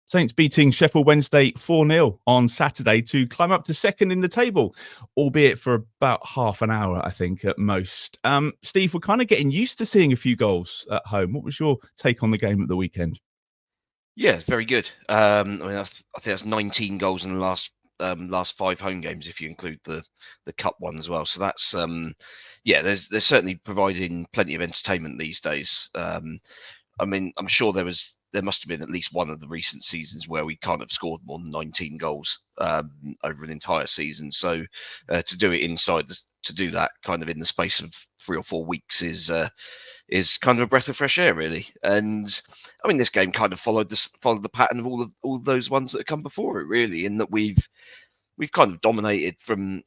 Saints beating Sheffield Wednesday 4-0 on Saturday to climb up to second in the table, albeit for about half an hour, I think, at most. Steve, we're kind of getting used to seeing a few goals at home. What was your take on the game at the weekend? Yeah, it's very good. I mean, I think that's 19 goals in the last 5 home games, if you include the cup one as well. So that's they're certainly providing plenty of entertainment these days. I mean, I'm sure there must have been at least one of the recent seasons where we kind of scored more than 19 goals over an entire season. So to do it to do that kind of in the space of 3 or 4 weeks is kind of a breath of fresh air, really. And I mean, this game kind of followed the pattern of all those ones that have come before it, really, in that we've kind of dominated from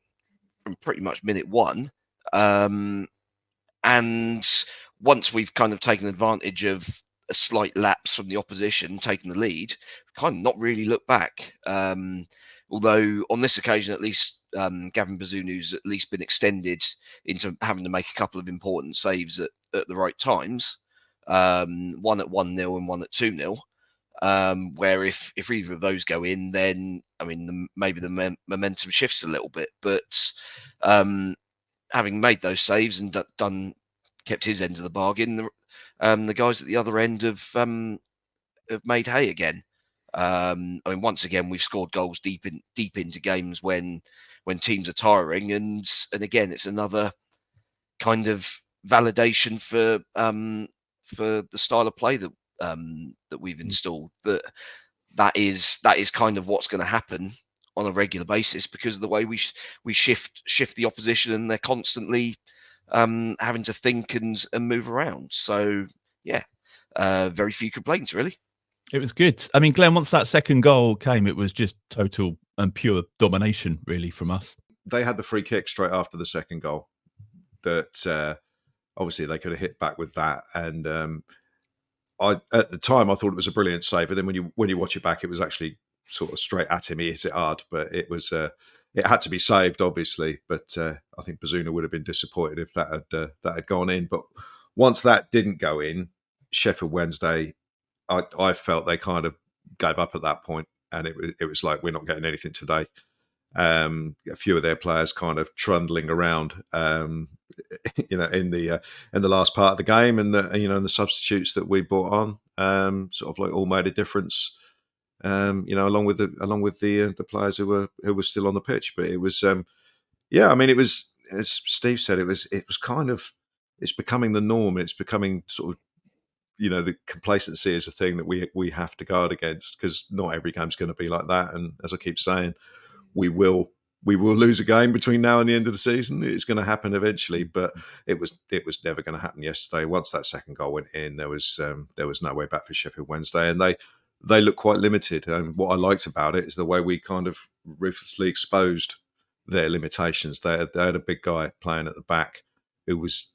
pretty much minute one. And once we've kind of taken advantage of a slight lapse from the opposition, taking the lead, kind of not really looked back. Although on this occasion, at least, Gavin Bazunu's at least been extended into having to make a couple of important saves at the right times. One at 1-0 and one at 2-0. Where if either of those go in, then I mean maybe the momentum shifts a little bit. But having made those saves and kept his end of the bargain, the guys at the other end have made hay again. I mean, once again, we've scored goals deep into games when teams are tiring, and again, it's another kind of validation for the style of play that we've installed. That is kind of what's going to happen on a regular basis because of the way we shift the opposition, and they're constantly having to think and move around. So yeah, very few complaints really. It was good. I mean, Glenn, once that second goal came, it was just total and pure domination, really, from us. They had the free kick straight after the second goal that obviously they could have hit back with that. And at the time, I thought it was a brilliant save. But then when you watch it back, it was actually sort of straight at him. He hit it hard, but it was it had to be saved, obviously. But I think Bazunu would have been disappointed if that had gone in. But once that didn't go in, Sheffield Wednesday, I felt they kind of gave up at that point, and it was like, we're not getting anything today. A few of their players kind of trundling around, in the last part of the game, and and the substitutes that we brought on, sort of like all made a difference. Along with the players who were still on the pitch. But it was, I mean, it was, as Steve said, it was kind of, it's becoming the norm. It's becoming sort of, the complacency is a thing that we have to guard against, because not every game's going to be like that. And as I keep saying, we will lose a game between now and the end of the season. It's going to happen eventually, but it was never going to happen yesterday. Once that second goal went in, there was no way back for Sheffield Wednesday, and they look quite limited. And what I liked about it is the way we kind of ruthlessly exposed their limitations. They had a big guy playing at the back who was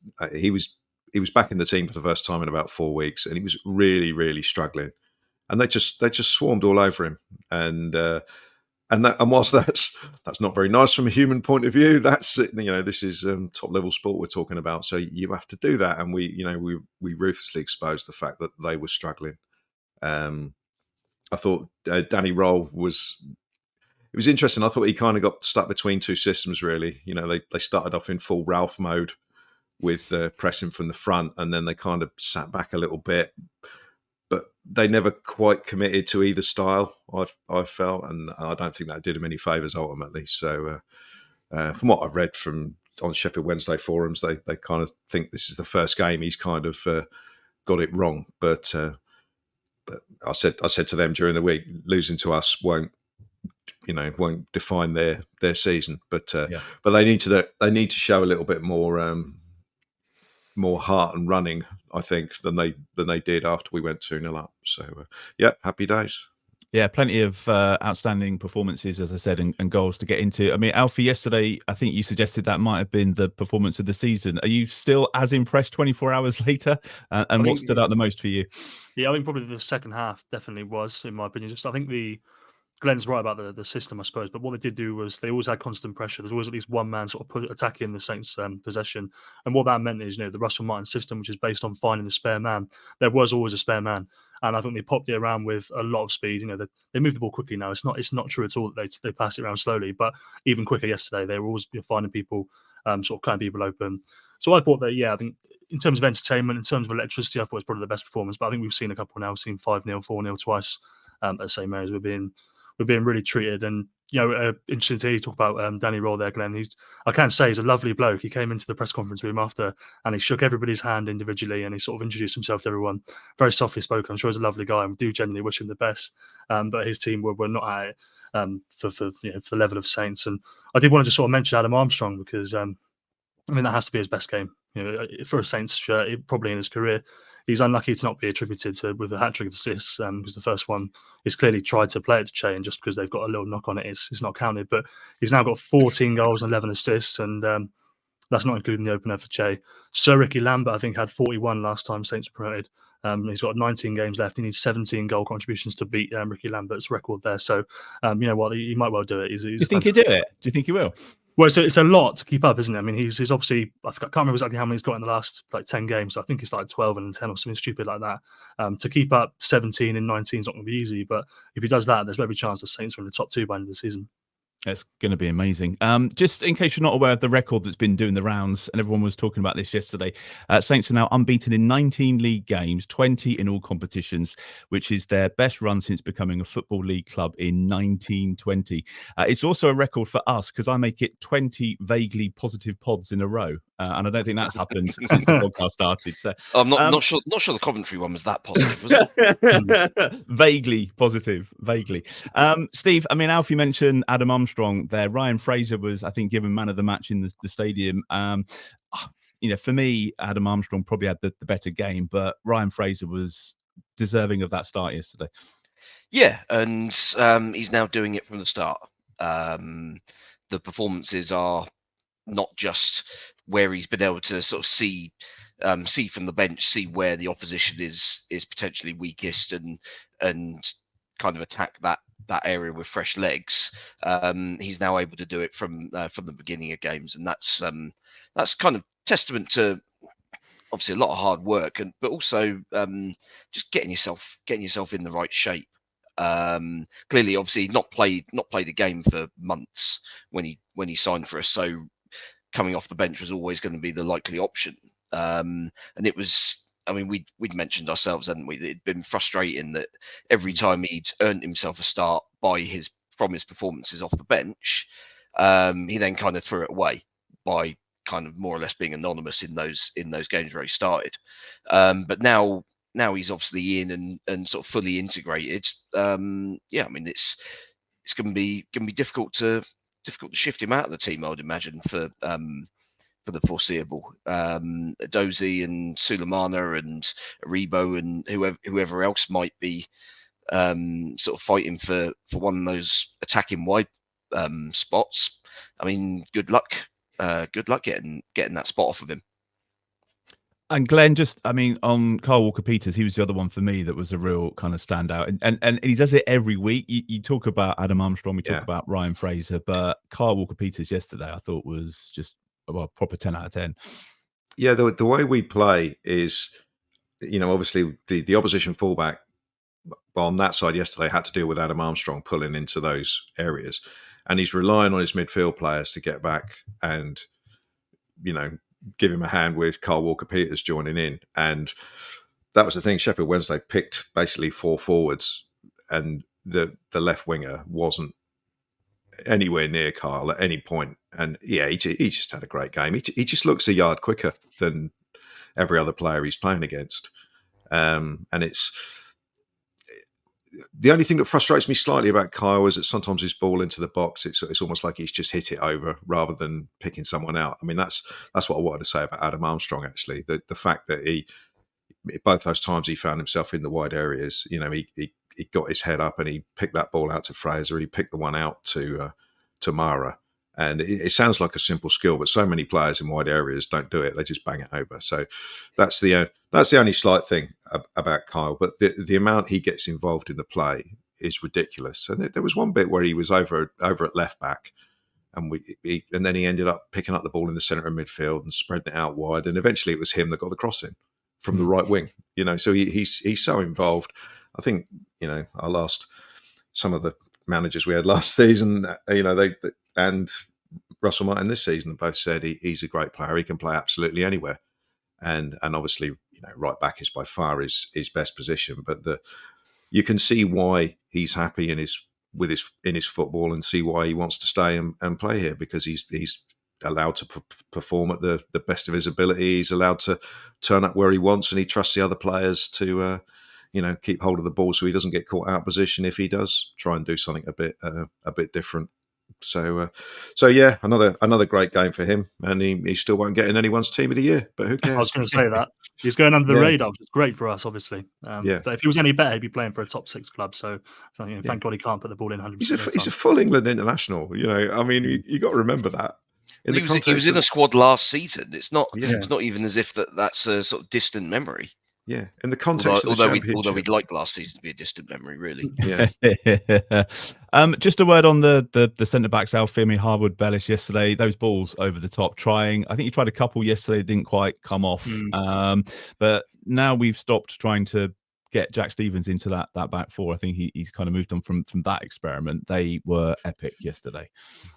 he was back in the team for the first time in about 4 weeks, and he was really, really struggling. And they just swarmed all over him. And whilst that's not very nice from a human point of view, that's this is top level sport we're talking about. So you have to do that, and we ruthlessly exposed the fact that they were struggling. I thought Danny Roll was interesting. I thought he kind of got stuck between two systems, really. They started off in full Ralph mode with pressing from the front, and then they kind of sat back a little bit. But they never quite committed to either style, I felt, and I don't think that did him any favours ultimately. So from what I've read on Sheffield Wednesday forums, they kind of think this is the first game he's kind of got it wrong. But I said to them during the week, losing to us won't define their season. But they need to show a little bit more heart and running, I think, than they did after we went 2-0 up. So happy days. Yeah, plenty of outstanding performances, as I said, and goals to get into. I mean, Alfie, yesterday, I think you suggested that might have been the performance of the season. Are you still as impressed 24 hours later? And what stood out the most for you? Yeah, I think probably the second half definitely was, in my opinion. I think the Glenn's right about the system, I suppose. But what they did do was they always had constant pressure. There's always at least one man sort of attacking the Saints' possession. And what that meant is, the Russell Martin system, which is based on finding the spare man, there was always a spare man. And I think they popped it around with a lot of speed. They move the ball quickly now. It's not true at all that they pass it around slowly. But even quicker yesterday, they were always finding people, sort of cutting people open. So I thought that, I think in terms of entertainment, in terms of electricity, I thought it was probably the best performance. But I think we've seen a couple now. We've seen 5-0, 4-0 twice at St Mary's. We're being really treated. And interesting to hear you talk about Danny Roll there, Glenn. I can say he's a lovely bloke. He came into the press conference room after and he shook everybody's hand individually and he sort of introduced himself to everyone. Very softly spoken. I'm sure he's a lovely guy and we do genuinely wish him the best. But his team were not at it for the level of Saints. And I did want to just sort of mention Adam Armstrong because that has to be his best game. For a Saints shirt, probably in his career. He's unlucky to not be attributed to with a hat-trick of assists because the first one is clearly tried to play it to Che, and just because they've got a little knock on it, it's not counted. But he's now got 14 goals and 11 assists, and that's not including the opener for Che. Sir Ricky Lambert, I think, had 41 last time Saints were promoted. He's got 19 games left. He needs 17 goal contributions to beat Ricky Lambert's record there. So, you know what? He might well do it. Do you think he'll do it? Do you think he will? Well, it's a lot to keep up, isn't it? I mean, he's obviously, I can't remember exactly how many he's got in the last 10 games. So I think it's 12 and 10 or something stupid like that. To keep up 17 and 19 is not going to be easy, but if he does that, there's every chance the Saints are in the top 2 by the end of the season. It's going to be amazing. Just in case you're not aware of the record that's been doing the rounds, and everyone was talking about this yesterday, Saints are now unbeaten in 19 league games, 20 in all competitions, which is their best run since becoming a Football League club in 1920. It's also a record for us because I make it 20 vaguely positive pods in a row, and I don't think that's happened since the podcast started. So I'm not sure the Coventry one was that positive, was it? Vaguely positive, vaguely. Steve, I mean, Alfie mentioned Adam Armstrong there. Ryan Fraser was, I think, given man of the match in the stadium. For me, Adam Armstrong probably had the better game, but Ryan Fraser was deserving of that start yesterday. Yeah, and he's now doing it from the start. The performances are not just where he's been able to sort of see from the bench, see where the opposition is potentially weakest, and kind of attack that area with fresh legs. He's now able to do it from the beginning of games, and that's kind of testament to obviously a lot of hard work, but also just getting yourself in the right shape. Clearly, obviously, not played a game for months when he signed for us, so coming off the bench was always going to be the likely option. And it was. I mean, we'd mentioned ourselves, hadn't we? That it'd been frustrating that every time he'd earned himself a start from his performances off the bench, he then kind of threw it away by kind of more or less being anonymous in those games where he started. But now he's obviously in and sort of fully integrated. I mean, it's going to be difficult to shift him out of the team, I would imagine, for the foreseeable. Dozy and Sulemana and Aribo and whoever else might be sort of fighting for one of those attacking wide spots. I mean, good luck getting that spot off of him. And Glenn, on Kyle Walker-Peters, he was the other one for me that was a real kind of standout. And he does it every week. You talk about Adam Armstrong, we talk about Ryan Fraser, but Kyle Walker-Peters yesterday I thought was just a proper 10 out of 10. Yeah, the way we play is, obviously the opposition fullback on that side yesterday had to deal with Adam Armstrong pulling into those areas. And he's relying on his midfield players to get back and, give him a hand with Kyle Walker-Peters joining in. And that was the thing. Sheffield Wednesday picked basically 4 forwards, and the left winger wasn't anywhere near Kyle at any point. And yeah, he just had a great game. He just looks a yard quicker than every other player he's playing against. And it's the only thing that frustrates me slightly about Kyle is that sometimes his ball into the box, it's almost like he's just hit it over rather than picking someone out. I mean, that's what I wanted to say about Adam Armstrong, actually. The fact that he, both those times he found himself in the wide areas, he got his head up and he picked that ball out to Fraser. He picked the one out to Mara. And it sounds like a simple skill, but so many players in wide areas don't do it. They just bang it over. So that's the only slight thing about Kyle. But the amount he gets involved in the play is ridiculous. And there was one bit where he was over at left back, and and then he ended up picking up the ball in the centre of midfield and spreading it out wide, and eventually it was him that got the cross in from the right wing. So he's so involved. I think some of the managers we had last season, they and Russell Martin this season both said he's a great player. He can play absolutely anywhere, and obviously right back is by far his best position. But you can see why he's happy in his football, and see why he wants to stay and play here, because he's allowed to perform at the best of his ability. He's allowed to turn up where he wants, and he trusts the other players to keep hold of the ball so he doesn't get caught out of position if he does try and do something a bit different. So yeah, another great game for him, and he still won't get in anyone's team of the year, but who cares? I was going to say that he's going under the radar, which is great for us, obviously. But if he was any better, he'd be playing for a top 6 club. So thank God he can't put the ball in 100%. He's a full England international. I mean, you got to remember that. He was in a squad last season. It's not even as if that's a sort of distant memory. Yeah, in the context of the Championship. Although we'd like last season to be a distant memory, really. Yeah. Just a word on the centre backs, Alfie, Harwood, Bellis yesterday. Those balls over the top, trying. I think he tried a couple yesterday, didn't quite come off. But now we've stopped trying to get Jack Stevens into that back four. I think he's kind of moved on from that experiment. They were epic yesterday.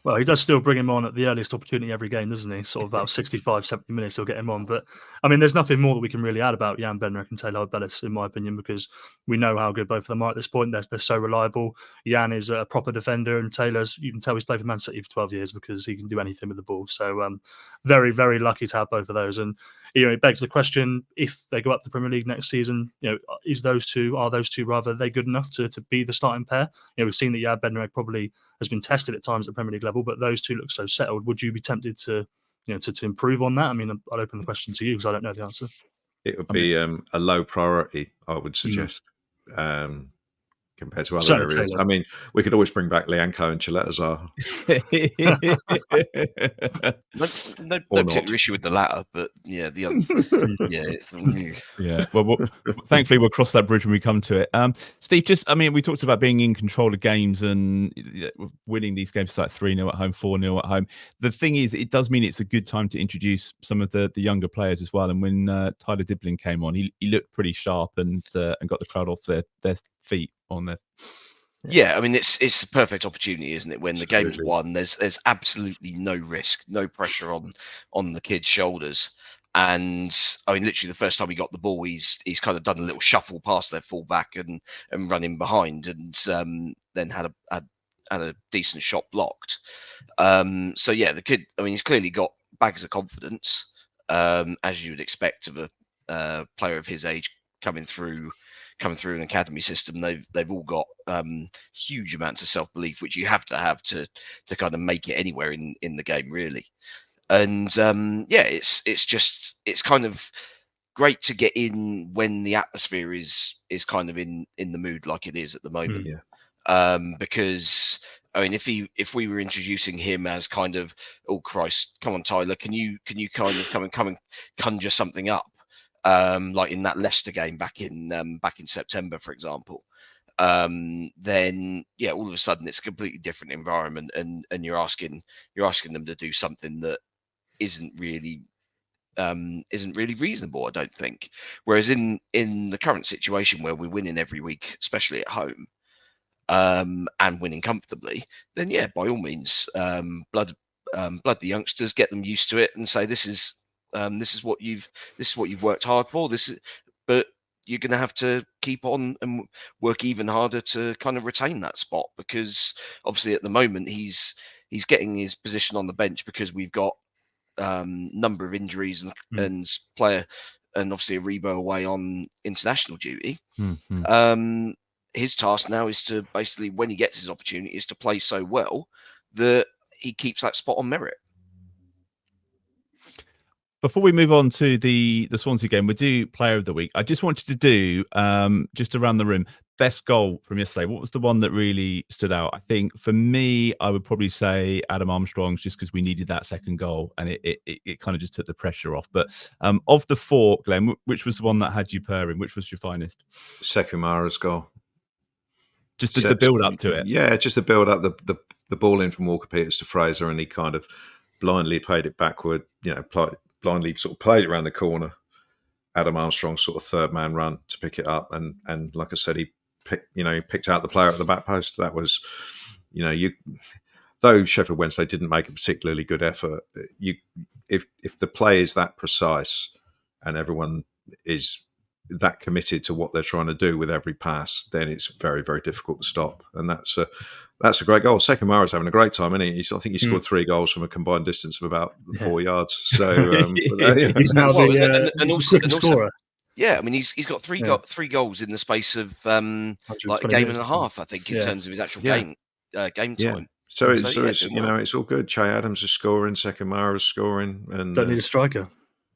Well, he does still bring him on at the earliest opportunity every game, doesn't he? Sort of about 65, 70 minutes he'll get him on. But I mean, there's nothing more that we can really add about Jan Bednarek and Taylor Bellis, in my opinion, because we know how good both of them are at this point. They're so reliable. Jan is a proper defender, and Taylor's, you can tell he's played for Man City for 12 years because he can do anything with the ball. So very, very lucky to have both of those. And it begs the question, if they go up to the Premier League next season, are those two rather, they good enough to be the starting pair? We've seen that Jan Bednarek probably has been tested at times at Premier League level, but those two look so settled. Would you be tempted to improve on that? I mean, I'll open the question to you because I don't know the answer. It would be a low priority, I would suggest, compared to other areas. Taylor. I mean, we could always bring back Lianco and Chiletazar. no particular issue with the latter, but the other, yeah. Well, thankfully we'll cross that bridge when we come to it. Steve, we talked about being in control of games and winning these games like 3-0 at home, 4-0 at home. The thing is, it does mean it's a good time to introduce some of the younger players as well. And when Tyler Diblin came on, he looked pretty sharp and got the crowd off their feet on there. Yeah, I mean, it's the perfect opportunity, isn't it? When the game's won, there's absolutely no risk, no pressure on the kid's shoulders. And I mean, literally the first time he got the ball, he's kind of done a little shuffle past their fullback and run in behind, and then had a decent shot blocked. So yeah, the kid, I mean, he's clearly got bags of confidence, as you would expect of a player of his age coming through an academy system. They've all got huge amounts of self-belief, which you have to kind of make it anywhere in the game, really. And it's kind of great to get in when the atmosphere is kind of in the mood like it is at the moment. Because I mean, if we were introducing him as kind of, oh Christ, come on Tyler, can you kind of come and conjure something up? Like in that Leicester game back in September, for example, then all of a sudden it's a completely different environment, and you're asking them to do something that isn't really reasonable, I don't think. Whereas in the current situation where we're winning every week, especially at home, and winning comfortably, then by all means, blood the youngsters, get them used to it, and say this is what you've worked hard for. But you're going to have to keep on and work even harder to kind of retain that spot, because obviously at the moment he's getting his position on the bench because we've got number of injuries and player, and obviously Aribo away on international duty. His task now is to basically, when he gets his opportunity, is to play so well that he keeps that spot on merit. Before we move on to the Swansea game, we do Player of the Week. I just wanted to do, just around the room, best goal from yesterday. What was the one that really stood out? I think for me, I would probably say Adam Armstrong's, just because we needed that second goal, and it kind of just took the pressure off. But of the four, Glenn, which was the one that had you purring? Which was your finest? Sekou Mara's goal. Just the build up to it. Yeah, just the build up, the ball in from Walker Peters to Fraser, and he kind of blindly played it backward. Blindly sort of played it around the corner. Adam Armstrong sort of third man run to pick it up, and like I said, he picked out the player at the back post. That was, though Sheffield Wednesday didn't make a particularly good effort, if the play is that precise and everyone is that committed to what they're trying to do with every pass, then it's very, very difficult to stop. And that's a great goal. Sekamara's having a great time, isn't he? I think he scored 3 goals from a combined distance of about 4 yards. So he's now and also scorer. Yeah, I mean he's got three goals in the space of like a game and a half, I think, in terms of his actual game time. So it's it's all good. Che Adams is scoring, Sekamara is scoring, and don't need a striker.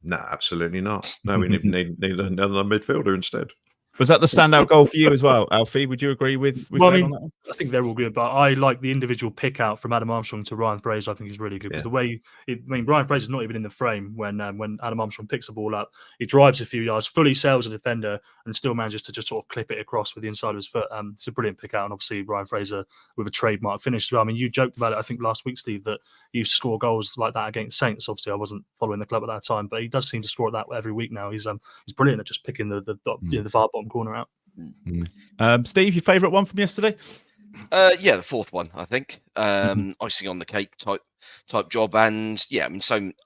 No, absolutely not. No, we need another midfielder instead. Was that the standout goal for you as well, Alfie? Would you agree with well, on that one? I think they're all good, but I like the individual pick out from Adam Armstrong to Ryan Fraser. I think is really good because the way Ryan Fraser's not even in the frame when Adam Armstrong picks the ball up. He drives a few yards, fully sails a defender, and still manages to just sort of clip it across with the inside of his foot. It's a brilliant pick out, and obviously Ryan Fraser with a trademark finish as well. I mean, you joked about it, I think, last week, Steve, that he used to score goals like that against Saints. Obviously, I wasn't following the club at that time, but he does seem to score that every week now. He's brilliant at just picking the far bottom corner out. Steve, your favourite one from yesterday? The fourth one, I think. Icing on the cake type job, and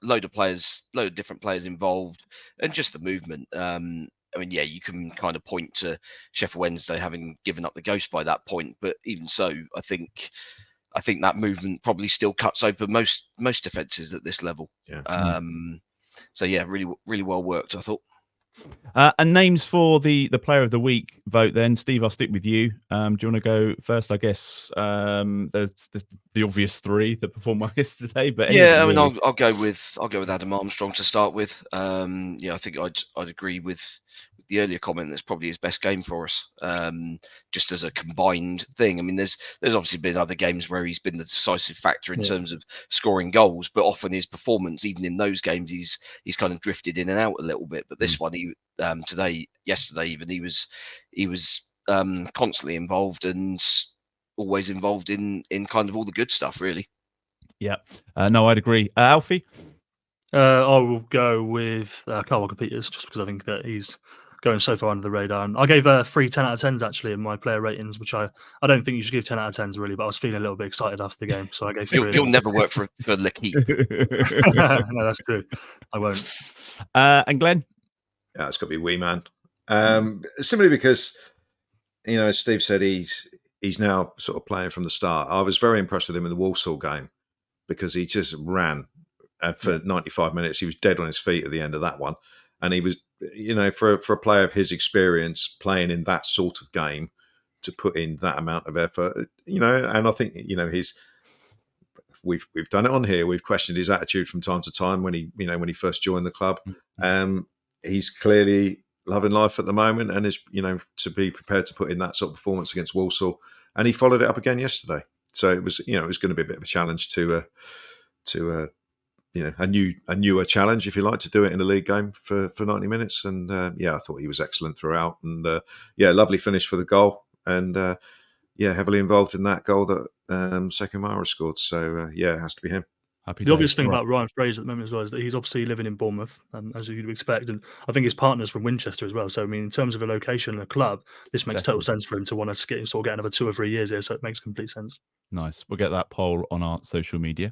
load of different players involved, and just the movement. You can kind of point to Sheffield Wednesday having given up the ghost by that point, but even so, I think that movement probably still cuts open most defences at this level. Really, really well worked, I thought. And names for the player of the week vote then. Steve, I'll stick with you. Do you want to go first? I guess there's the obvious 3 that performed well yesterday. But I'll go with Adam Armstrong to start with. I think I'd agree with the earlier comment. That's probably his best game for us, just as a combined thing. I mean, there's obviously been other games where he's been the decisive factor in terms of scoring goals, but often his performance, even in those games, he's kind of drifted in and out a little bit. But this one, yesterday even, he was constantly involved and always involved in kind of all the good stuff, really. Yeah, no, I'd agree. Alfie? I will go with Carl Walker Peters, just because I think that he's going so far under the radar. And I gave 3 10 out of 10s actually in my player ratings, which I don't think you should give 10 out of 10s really, but I was feeling a little bit excited after the game, so I gave 3. You'll never work for Lecky. No, that's true. I won't. And Glenn? Yeah, it's got to be Wee Man. Simply because, as Steve said, he's now sort of playing from the start. I was very impressed with him in the Walsall game because he just ran. And for 95 minutes, he was dead on his feet at the end of that one. And he was, for a player of his experience playing in that sort of game, to put in that amount of effort, and I think, we've done it on here. We've questioned his attitude from time to time when he first joined the club. He's clearly loving life at the moment and is, to be prepared to put in that sort of performance against Walsall. And he followed it up again yesterday. So it was, it was going to be a bit of a challenge to a newer challenge, if you like, to do it in a league game for 90 minutes. And I thought he was excellent throughout. And lovely finish for the goal. And heavily involved in that goal that Sekamara scored. So it has to be him. The obvious thing about Ryan Fraser at the moment as well is that he's obviously living in Bournemouth, as you'd expect, and I think his partner's from Winchester as well. So I mean, in terms of a location and a club, this makes total sense for him to want to get another 2 or 3 years here. So it makes complete sense. Nice. We'll get that poll on our social media.